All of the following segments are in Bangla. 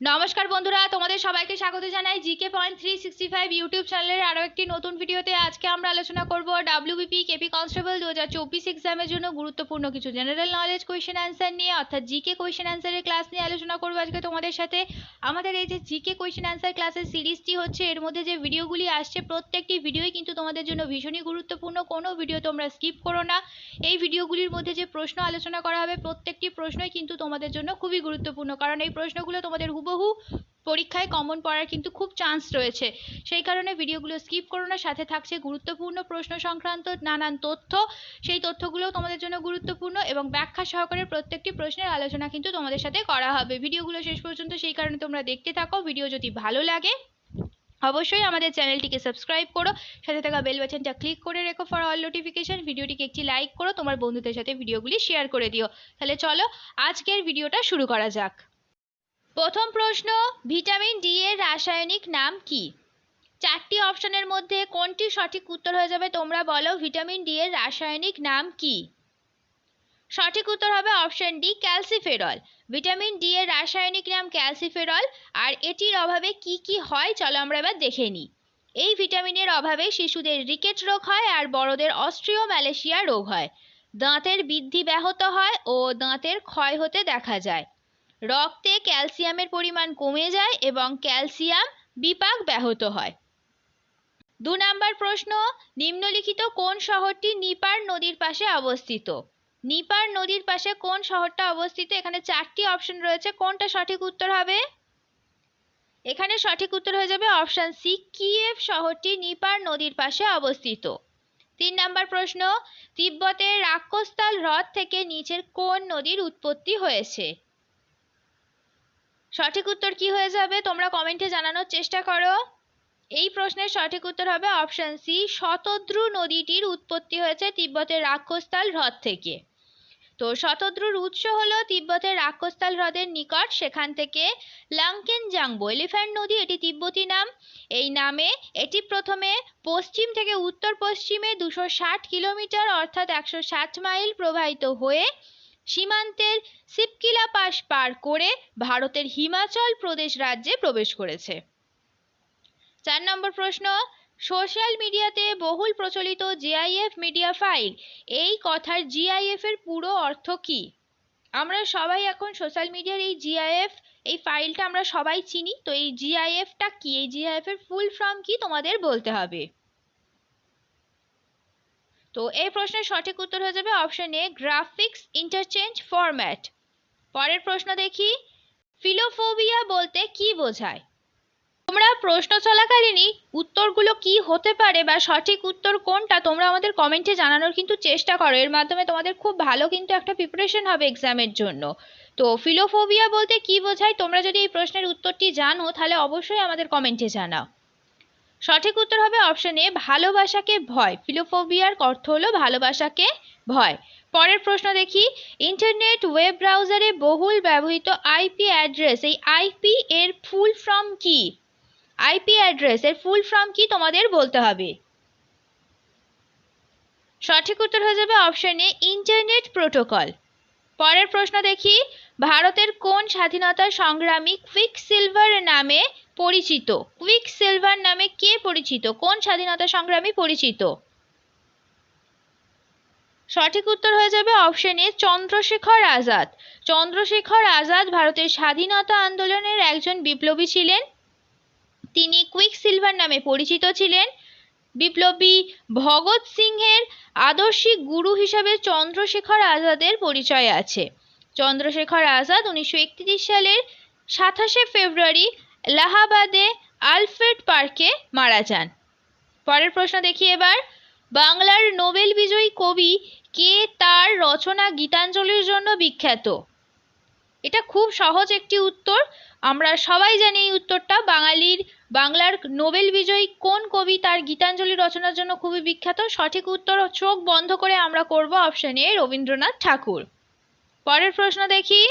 নমস্কার বন্ধুরা, তোমাদের সবাইকে স্বাগত জানাই জিকে পয়েন্ট 365 ইউটিউব চ্যানেলের আরও একটি নতুন ভিডিওতে। আজকে আমরা আলোচনা করব ডাব্লিউবিপি কেপি কনস্টেবল 2024 এক্সামের জন্য গুরুত্বপূর্ণ কিছু জেনারেল নলেজ কোয়েশ্চেন অ্যান্সার নিয়ে, অর্থাৎ জিকে কোয়েশ্চেন অ্যান্সারের ক্লাস নিয়ে আলোচনা করবো আজকে তোমাদের সাথে। আমাদের এই যে জিকে কোয়েশ্চেন অ্যান্সার ক্লাসের সিরিজটি হচ্ছে, এর মধ্যে যে ভিডিওগুলি আসছে প্রত্যেকটি ভিডিওই কিন্তু তোমাদের জন্য ভীষণই গুরুত্বপূর্ণ। কোনো ভিডিও তোমরা স্কিপ করো না। এই ভিডিওগুলির মধ্যে যে প্রশ্ন আলোচনা করা হবে প্রত্যেকটি প্রশ্নই কিন্তু তোমাদের জন্য খুবই গুরুত্বপূর্ণ, কারণ এই প্রশ্নগুলো তোমাদের হুবহু পরীক্ষায় কমন পড়ার কিন্তু খুব চান্স রয়েছে। সেই কারণে ভিডিওগুলো স্কিপ করো না। সাথে থাকছে গুরুত্বপূর্ণ প্রশ্ন সংক্রান্ত নানান তথ্য, সেই তথ্যগুলোও তোমাদের জন্য গুরুত্বপূর্ণ এবং ব্যাখ্যা সহকারে প্রত্যেকটি প্রশ্নের আলোচনা কিন্তু তোমাদের সাথে করা হবে। ভিডিওগুলো শেষ পর্যন্ত সেই কারণে তোমরা দেখতে থাকো। ভিডিও যদি ভালো লাগে অবশ্যই আমাদের চ্যানেলটিকে সাবস্ক্রাইব করো, সাথে থাকা বেল বাটনটা ক্লিক করে রেখো ফর অল নোটিফিকেশন। ভিডিওটিকে একটি লাইক করো, তোমার বন্ধুদের সাথে ভিডিওগুলি শেয়ার করে দিও। তাহলে চলো আজকের ভিডিওটা শুরু করা যাক। প্রথম প্রশ্ন, ভিটামিন ডি এর রাসায়নিক নাম কি? চারটি অপশনের মধ্যে কোনটি সঠিক উত্তর হয়ে যাবে তোমরা বলো। ভিটামিন ডি এর রাসায়নিক নাম কি? সঠিক উত্তর হবে option D, calciferol. Vitamin D এর রাসায়নিক নাম ক্যালসিফেরল। আর এটির অভাবে কি কি হয় চলো আমরা এবার দেখে নিই। এই ভিটামিনের অভাবে শিশুদের রিকেট রোগ হয় আর বড়দের অস্ট্রিওম্যালেশিয়া রোগ হয়। দাঁতের বৃদ্ধি ব্যাহত হয় ও দাঁতের ক্ষয় হতে দেখা যায়। রক্তে ক্যালসিয়ামের পরিমাণ কমে যায় এবং ক্যালসিয়াম বিপাক ব্যাহত হয়। 2 নম্বর প্রশ্ন, নিম্নলিখিত কোন শহরটি নিপার নদীর পাশে অবস্থিত? নিপার নদীর পাশে কোন শহরটা অবস্থিত? এখানে চারটি অপশন রয়েছে, কোনটা সঠিক উত্তর হবে? এখানে সঠিক উত্তর হয়ে যাবে অপশন সি, কিয়েভ শহরটি নিপার নদীর পাশে অবস্থিত। 3 নম্বর প্রশ্ন, তিব্বতের রাক্ষসতাল হ্রদ থেকে নিচের কোন নদীর উৎপত্তি হয়েছে? সঠিক উত্তর কি হয়ে যাবে তোমরা কমেন্টে জানানোর চেষ্টা করো। এই প্রশ্নের সঠিক উত্তর হবে অপশন সি, শতদ্রু নদীটির উৎপত্তি হয়েছে তিব্বতের রাক্ষসতাল হ্রদ থেকে। তো শতদ্রুর উৎস হলো তিব্বতের রাক্ষসতাল হ্রদের নিকট, সেখান থেকে লাংকেনজাংবো এলিফ্যান্ট নদী, এটি তিব্বতী নাম। এই নামে এটি প্রথমে পশ্চিম থেকে উত্তর পশ্চিমে 260 কিলোমিটার অর্থাৎ 160 মাইল প্রবাহিত হয়ে সীমান্তের সিপকিলা পাস পার করে ভারতের হিমাচল প্রদেশ রাজ্যে প্রবেশ করেছে। 4 নম্বর প্রশ্ন, সোশ্যাল মিডিয়াতে বহুল প্রচলিত জিআইএফ মিডিয়া ফাইল, এই কথার জিআইএফ এর পুরো অর্থ কি? আমরা সবাই এখন সোশ্যাল মিডিয়ার এই জিআইএফ এই ফাইলটা আমরা সবাই চিনি। তো এই জিআইএফটা কি, এই জিআইএফ এর ফুল ফর্ম কি তোমাদের বলতে হবে। তো এই প্রশ্নের সঠিক উত্তর হয়ে যাবে option A, graphics interchange format. পরের প্রশ্ন দেখি, ফিলোফোবিয়া বলতে কি বোঝায়? তোমরা প্রশ্ন চলাকালীনই উত্তরগুলো কি হতে পারে বা সঠিক উত্তর কোনটা তোমরা আমাদের কমেন্টে জানানোর কিন্তু চেষ্টা করো। এর মাধ্যমে তোমাদের খুব ভালো কিন্তু একটা প্রিপারেশন হবে এক্সামের জন্য। তো ফিলোফোবিয়া বলতে কি বোঝায়, তোমরা যদি এই প্রশ্নের উত্তরটি জানো তাহলে অবশ্যই আমাদের কমেন্টে জানাও। সঠিক উত্তর হবে অপশন এ, ভালোবাসাকে ভয়। ফিলোফোবিয়ার অর্থ হলো ভালোবাসাকে ভয়। পরের প্রশ্ন দেখি, ইন্টারনেট ওয়েব ব্রাউজারে বহুল ব্যবহৃত আইপি অ্যাড্রেস, এই আইপি এর ফুল ফর্ম কি? আইপি অ্যাড্রেস এর ফুল ফর্ম কি তোমাদের বলতে হবে। সঠিক উত্তর হয়ে যাবে অপশন এ, ইন্টারনেট প্রোটোকল। পরের প্রশ্ন দেখি, ভারতের কোন স্বাধীনতা সংগ্রামী কুইক সিলভার নামে পরিচিত? কুইক সিলভার নামে কে পরিচিত, কোন স্বাধীনতা সংগ্রামী পরিচিত? সঠিক উত্তর হয়ে যাবে অপশন এ, চন্দ্রশেখর আজাদ। চন্দ্রশেখর আজাদ ভারতের স্বাধীনতা আন্দোলনের একজন বিপ্লবী ছিলেন। তিনি কুইক সিলভার নামে পরিচিত ছিলেন। বিপ্লবী ভগৎ সিংহের আদর্শিক গুরু হিসাবে চন্দ্রশেখর আজাদের পরিচয় আছে। চন্দ্রশেখর আজাদ 1931 সালের 27শে ফেব্রুয়ারি এলাহাবাদে আলফ্রেড পার্কে মারা যান। পরের প্রশ্ন দেখি এবার, বাংলার নোবেল বিজয়ী কবি কে তার রচনা গীতাঞ্জলির জন্য বিখ্যাত? এটা খুব সহজ একটি উত্তর, আমরা সবাই জানি এই উত্তরটা। বাংলার নোবেল বিজয়ী কোন কবি তার গীতাঞ্জলি রচনার জন্য খুবই বিখ্যাত? সঠিক উত্তর চোখ বন্ধ করে আমরা করব অপশন এ, রবীন্দ্রনাথ ঠাকুর। পরের প্রশ্ন দেখি,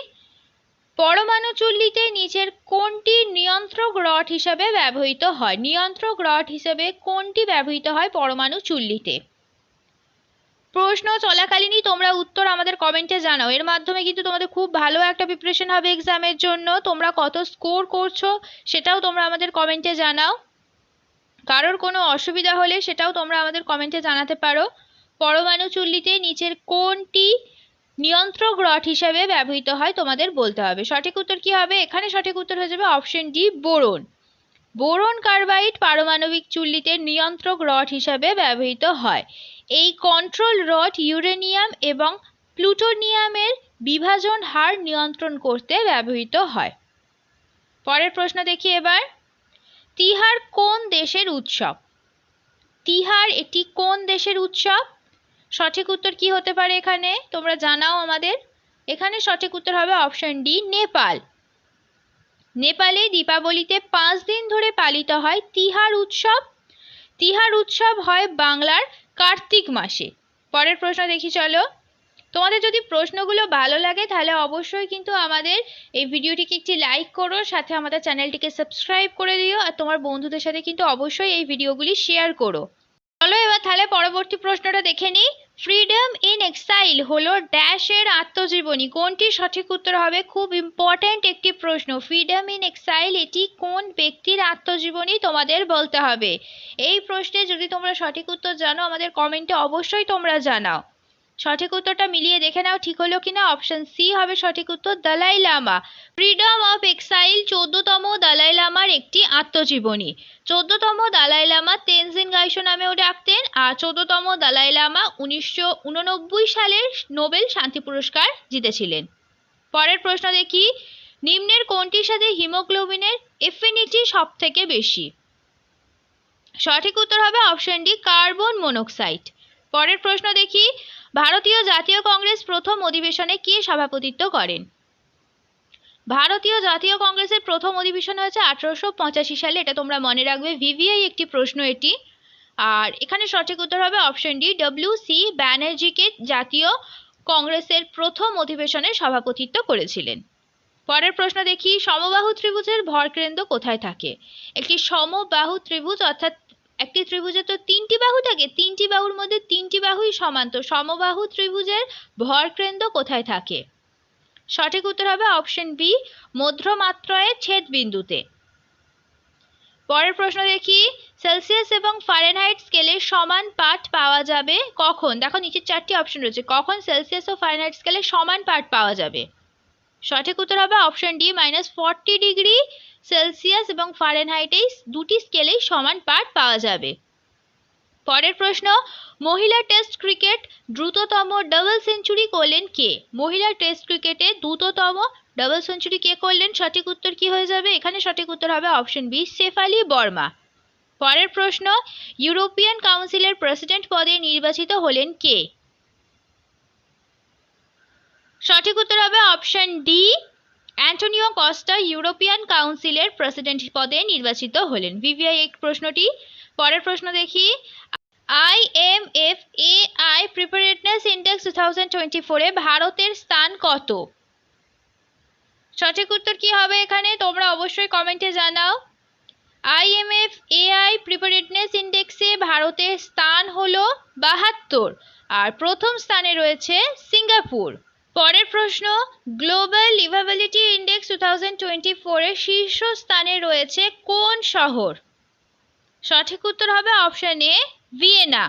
পরমাণু চুল্লিতে নিচের কোনটি নিয়ন্ত্রক রড হিসেবে ব্যবহৃত হয়? নিয়ন্ত্রক রড হিসেবে কোনটি ব্যবহৃত হয় পরমাণু চুল্লিতে? প্রশ্ন চলাকালীনই তোমরা উত্তর আমাদের কমেন্টে জানাও, এর মাধ্যমে কিন্তু তোমাদের খুব ভালো একটা প্রিপারেশন হবে এক্সামের জন্য। তোমরা কত স্কোর করছো সেটাও তোমরা আমাদের কমেন্টে জানাও। কারোর কোনো অসুবিধা হলে সেটাও তোমরা আমাদের কমেন্টে জানাতে পারো। পরমাণু চুল্লিতে নিচের কোনটি নিয়ন্ত্রক রড হিসাবে ব্যবহৃত হয় তোমাদের বলতে হবে। সঠিক উত্তর কি হবে? এখানে সঠিক উত্তর হয়ে যাবে option D, boron. Boron carbide পারমাণবিক চুল্লিতে নিয়ন্ত্রক রড হিসাবে ব্যবহৃত হয়। এই কন্ট্রোল রড ইউরেনিয়াম এবং প্লুটোনিয়ামের বিভাজন হার নিয়ন্ত্রণ করতে ব্যবহৃত হয়। পরের প্রশ্ন দেখি এবার। তিহার কোন দেশের উৎসব? তিহার একটি কোন দেশের উৎসব? সঠিক উত্তর কি হতে পারে এখানে তোমরা জানাও আমাদের। এখানে সঠিক উত্তর হবে অপশন ডি, নেপাল। নেপালে দীপাবলিতে 5 দিন ধরে পালিত হয় তিহার উৎসব। তিহার উৎসব হয় বাংলার কার্তিক মাসে। পরের প্রশ্ন দেখি চলো। তোমাদের যদি প্রশ্নগুলো ভালো লাগে তাহলে অবশ্যই কিন্তু আমাদের এই ভিডিওটিকে একটি লাইক করো, সাথে আমাদের চ্যানেলটিকে সাবস্ক্রাইব করে দিও, আর তোমার বন্ধুদের সাথে কিন্তু অবশ্যই এই ভিডিওগুলি শেয়ার করো। চলো এবার তাহলে পরবর্তী প্রশ্নটা দেখে নিই। ফ্রিডম ইন এক্সাইল হলো ড্যাশের আত্মজীবনী। কোনটি সঠিক উত্তর হবে? খুব ইম্পর্ট্যান্ট একটি প্রশ্ন। ফ্রিডম ইন এক্সাইল এটি কোন ব্যক্তির আত্মজীবনী তোমাদের বলতে হবে। এই প্রশ্নে যদি তোমরা সঠিক উত্তর জানো আমাদের কমেন্টে অবশ্যই তোমরা জানাও। সঠিক উত্তরটা মিলিয়ে দেখে নাও ঠিক হলো কিনা। অপশন সি হবে সঠিক উত্তর, Dalai Lama. Freedom of exile 14তম দলাই লামার একটি আত্মজীবনী। 14তম দলাই লামা তেনজিন গাইশো নামেও ডাকতেন, আর 14তম দলাই লামা 1989 সালের নোবেল শান্তি পুরস্কার জিতেছিলেন। পরের প্রশ্ন দেখি। নিম্নের কোনটির সাথে হিমোগ্লোবিনের এফিনিটি সব থেকে বেশি? সঠিক উত্তর হবে অপশন ডি, কার্বন মনোক্সাইড। পরের প্রশ্ন দেখি। ভারতীয় জাতীয় কংগ্রেস প্রথম অধিবেশনে কে সভাপতিত্ব করেন? ভারতীয় জাতীয় কংগ্রেসের প্রথম অধিবেশন হয়েছে 1885 সালে, এটা তোমরা মনে রাখবে, ভিভিআই একটি প্রশ্ন এটি। আর এখানে সঠিক উত্তর হবে অপশন ডি, ডব্লিউ.সি. ব্যানার্জিকে জাতীয় কংগ্রেসের প্রথম অধিবেশনে সভাপতিত্ব করেছিলেন। পরের প্রশ্ন দেখি। সমবাহু ত্রিভুজের ভরকেন্দ্র কোথায় থাকে? একটি সমবাহু ত্রিভুজ অর্থাৎ একটি ত্রিভুজে তো 3টি বাহু থাকে, 3টি বাহুর মধ্যে 3টি বাহুই সমান, তো সমবাহু ত্রিভুজের ভরকেন্দ্র কোথায় থাকে? সঠিক উত্তর হবে অপশন বি, মধ্যমাত্রয়ের ছেদ বিন্দুতে। পরের প্রশ্ন দেখি। সেলসিয়াস এবং ফারেনহাইট স্কেলের সমান পাঠ পাওয়া যাবে কখন? দেখো নিচের 4টি অপশন রয়েছে, কখন সেলসিয়াস ও ফারেনহাইট স্কেলের সমান পাঠ পাওয়া যাবে? সঠিক উত্তর হবে অপশন ডি, -40 ডিগ্রি সেলসিয়াস এবং ফারেনহাইট, এই দুটি স্কেলেই সমান পাঠ পাওয়া যাবে। পরের প্রশ্ন। মহিলা টেস্ট ক্রিকেট দ্রুততম ডাবল সেঞ্চুরি করলেন কে? মহিলা টেস্ট ক্রিকেটে দ্রুততম ডাবল সেঞ্চুরি কে করলেন? সঠিক উত্তর কি হয়ে যাবে? এখানে সঠিক উত্তর হবে অপশন বি, শেফালি বর্মা। পরের প্রশ্ন। ইউরোপিয়ান কাউন্সিলের প্রেসিডেন্ট পদে নির্বাচিত হলেন কে? সঠিক উত্তর হবে অপশন ডি, অ্যান্টোনিও কস্টা ইউরোপিয়ান কাউন্সিলের প্রেসিডেন্ট পদে নির্বাচিত হলেন। ভিভিআই এই প্রশ্নটি। পরের প্রশ্ন দেখি। IMF AI প্রিপারেডনেস ইন্ডেক্স 2024 ভারতের স্থান কত? সঠিক উত্তর কি হবে এখানে তোমরা অবশ্যই কমেন্টে জানাও। IMF AI প্রিপারেডনেস ইন্ডেক্সে ভারতের স্থান হলো 72, আর প্রথম স্থানে রয়েছে সিঙ্গাপুর। পরের প্রশ্ন। গ্লোবাল লিভাবিলিটি ইন্ডেক্স 2024 শীর্ষ স্থানে রয়েছে কোন শহর? সঠিক উত্তর হবে অপশন এ, ভিয়েনা।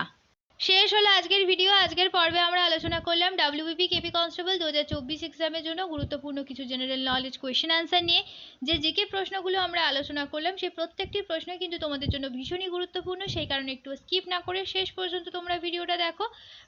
শেষ হলো আজকের ভিডিও। আজকের পর্বে আমরা আলোচনা করলাম WBP কেপি কনস্টেবল 2024 এক্সামের জন্য গুরুত্বপূর্ণ কিছু জেনারেল নলেজ কোয়েশ্চেন আনসার নিয়ে। যে জিকে প্রশ্নগুলো আমরা আলোচনা করলাম সেই প্রত্যেকটি প্রশ্ন কিন্তু তোমাদের জন্য ভীষণই গুরুত্বপূর্ণ, সেই কারণে একটু স্কিপ না করে শেষ পর্যন্ত তোমরা ভিডিওটা দেখো।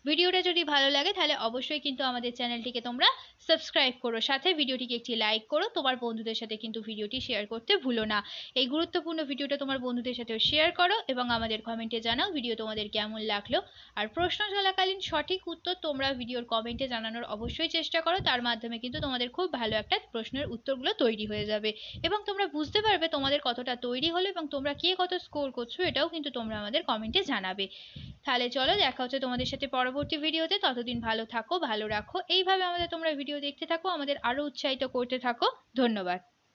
ভিডিওটা যদি ভালো লাগে তাহলে অবশ্যই কিন্তু আমাদের চ্যানেলটিকে তোমরা সাবস্ক্রাইব করো, সাথে ভিডিওটিকে একটি লাইক করো, তোমার বন্ধুদের সাথে কিন্তু ভিডিওটি শেয়ার করতে ভুলো না। এই গুরুত্বপূর্ণ ভিডিওটা তোমার বন্ধুদের সাথেও শেয়ার করো এবং আমাদের কমেন্টে জানাও ভিডিও তোমাদের কেমন লাগলো। আর প্রশ্ন চলাকালীন সঠিক উত্তর তোমরা ভিডিওর কমেন্টে জানানোর অবশ্যই চেষ্টা করো, তার মাধ্যমে কিন্তু তোমাদের খুব ভালো একটা প্রশ্নের উত্তরগুলো তৈরি হয়ে যাবে এবং তোমরা বুঝতে পারবে তোমাদের কতটা তৈরি হলো এবং তোমরা কে কত স্কোর করছো, এটাও কিন্তু তোমরা আমাদের কমেন্টে জানাবে। তাহলে চলো দেখা হচ্ছে তোমাদের সাথে পরবর্তী ভিডিওতে। ততদিন ভালো থাকো, ভালো রাখো, এইভাবে আমাদের তোমরা ভিডিও দেখতে থাকো, আমাদের আরো উৎসাহিত করতে থাকো। ধন্যবাদ।